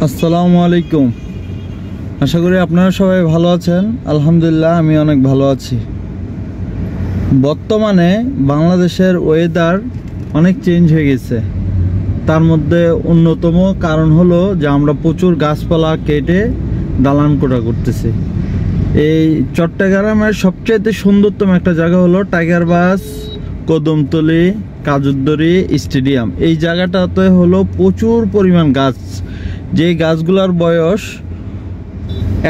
আসসালামু আলাইকুম। আশা করি আপনারা সবাই ভালো আছেন। আলহামদুলিল্লাহ আমি অনেক ভালো আছি। বর্তমানে বাংলাদেশের ওয়েদার অনেক চেঞ্জ হয়ে গেছে। তার মধ্যে অন্যতম কারণ হলো যে আমরা প্রচুর গাছপালা কেটে দালান কোঠা করতেছি। এই চট্টগ্রামের সবচেয়ে সুন্দরতম একটা জায়গা হলো টাইগার বাস, কদমতলী, কাজুদ্দরি স্টেডিয়াম। এই জায়গাটাতে হলো প্রচুর পরিমাণ গাছ, যে গাছগুলোর বয়স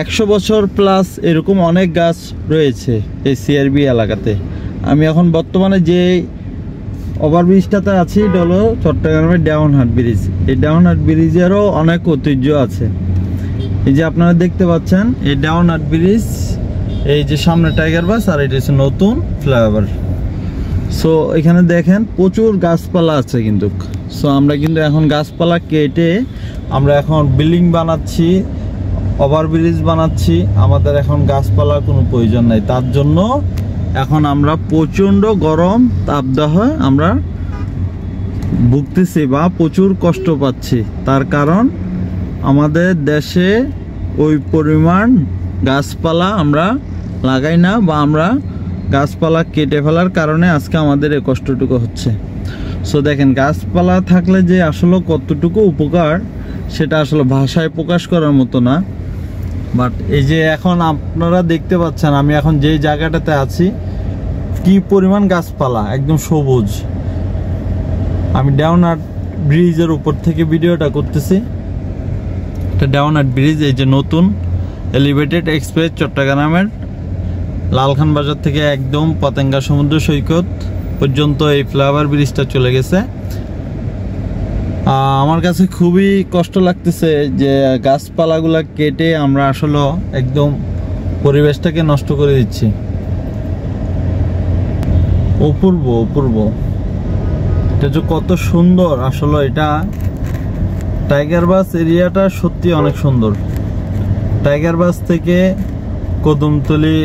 100 বছর প্লাস, এরকম অনেক গাছ রয়েছে এই সিআরবি এলাকাতে। আমি এখন বর্তমানে যে ওভারব্রিজটাতে আছি এটা হলো চট্টগ্রামের দেওয়ানহাট ব্রিজ। এই দেওয়ানহাট ব্রিজেরও অনেক ঐতিহ্য আছে। এই যে আপনারা দেখতে পাচ্ছেন এই দেওয়ানহাট ব্রিজ, এই যে সামনে টাইগার বাস, আর এটা হচ্ছে নতুন ফ্লাইওভার। সো এখানে দেখেন প্রচুর গাছপালা আছে কিন্তু। সো আমরা কিন্তু এখন গাছপালা কেটে আমরা এখন বিল্ডিং বানাচ্ছি, ওভারব্রিজ বানাচ্ছি। আমাদের এখন গাছপালার কোনো প্রয়োজন নাই। তার জন্য এখন আমরা প্রচণ্ড গরম তাপদাহ আমরা ভুগতেছি বা প্রচুর কষ্ট পাচ্ছি। তার কারণ আমাদের দেশে ওই পরিমাণ গাছপালা আমরা লাগাই না, বা আমরা গাছপালা কেটে ফেলার কারণে আজকে আমাদের এই কষ্টটুকু হচ্ছে। সো দেখেন গাছপালা থাকলে যে আসলে কতটুকু উপকার সেটা আসলে ভাষায় প্রকাশ করার মতো না। বাট এই যে এখন আপনারা দেখতে পাচ্ছেন আমি এখন যে জায়গাটাতে আছি কি পরিমাণ গাছপালা, একদম সবুজ। আমি দেওয়ানহাট ব্রিজের উপর থেকে ভিডিওটা করতেছি। এটা দেওয়ানহাট ব্রিজ, এই যে নতুন এলিভেটেড এক্সপ্রেস চট্টগ্রামের লালখান বাজার থেকে একদম পতেঙ্গা সমুদ্র সৈকত পর্যন্ত এই ফ্লাইওভার ব্রিজটা চলে গেছে। আমার কাছে খুবই কষ্ট লাগতেছে যে গাছপালাগুলা কেটে আমরা আসলে একদম পরিবেশটাকে নষ্ট করে দিচ্ছি। অপূর্ব অপূর্ব, এটা যে কত সুন্দর আসলে। এটা টাইগার বাস এরিয়াটা সত্যি অনেক সুন্দর। টাইগার বাস থেকে কদমতলী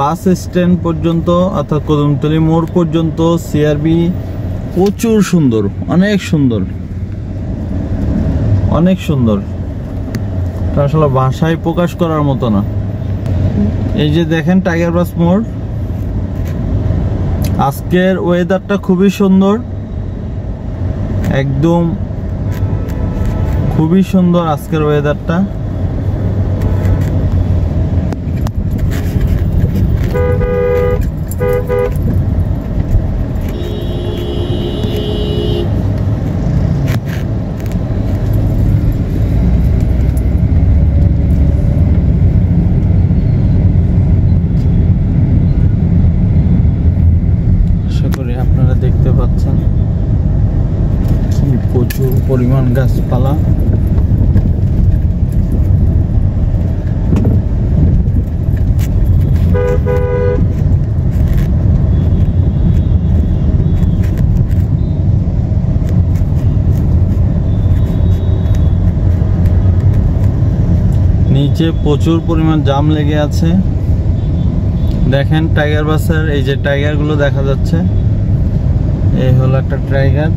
বাস স্ট্যান্ড পর্যন্ত, অর্থাৎ কদমতলী মোড় পর্যন্ত সিআরবি প্রচুর সুন্দর, অনেক সুন্দর, অনেক সুন্দর। আসলে ভাষায় প্রকাশ করার মতো না। এই যে দেখেন টাইগার বাস মোড়। আজকের ওয়েদারটা খুবই সুন্দর, একদম খুবই সুন্দর আজকের ওয়েদারটা। আপনারা দেখতে পাচ্ছেন প্রচুর পরিমাণ গাছপালা। নিচে প্রচুর পরিমাণ জাম লেগে আছে। দেখেন টাইগার বাসের এই যে টাইগার গুলো দেখা যাচ্ছে, এই হলো একটা টাইগার।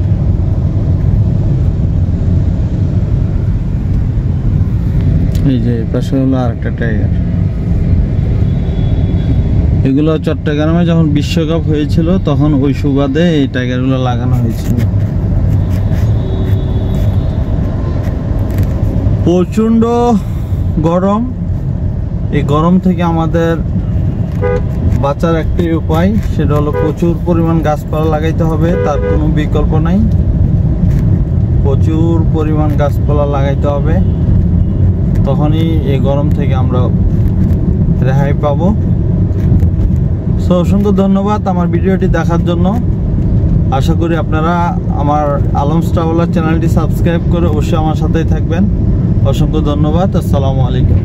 এই যে পাশে হলো আরেকটা টাইগার। এগুলো চট্টগ্রামে যখন বিশ্বকাপ হয়েছিল তখন ওই সুবাদে এই টাইগার গুলো লাগানো হয়েছিল। প্রচন্ড গরম। এই গরম থেকে আমাদের বাঁচার একটি উপায়, সেটা হলো প্রচুর পরিমাণ গাছপালা লাগাইতে হবে। তার কোনো বিকল্প নাই। প্রচুর পরিমাণ গাছপালা লাগাইতে হবে, তখনই এই গরম থেকে আমরা রেহাই পাবো। সো অসংখ্য ধন্যবাদ আমার ভিডিওটি দেখার জন্য। আশা করি আপনারা আমার আলমস ট্রাভেলার চ্যানেলটি সাবস্ক্রাইব করে অবশ্যই আমার সাথেই থাকবেন। অসংখ্য ধন্যবাদ। আসসালামু আলাইকুম।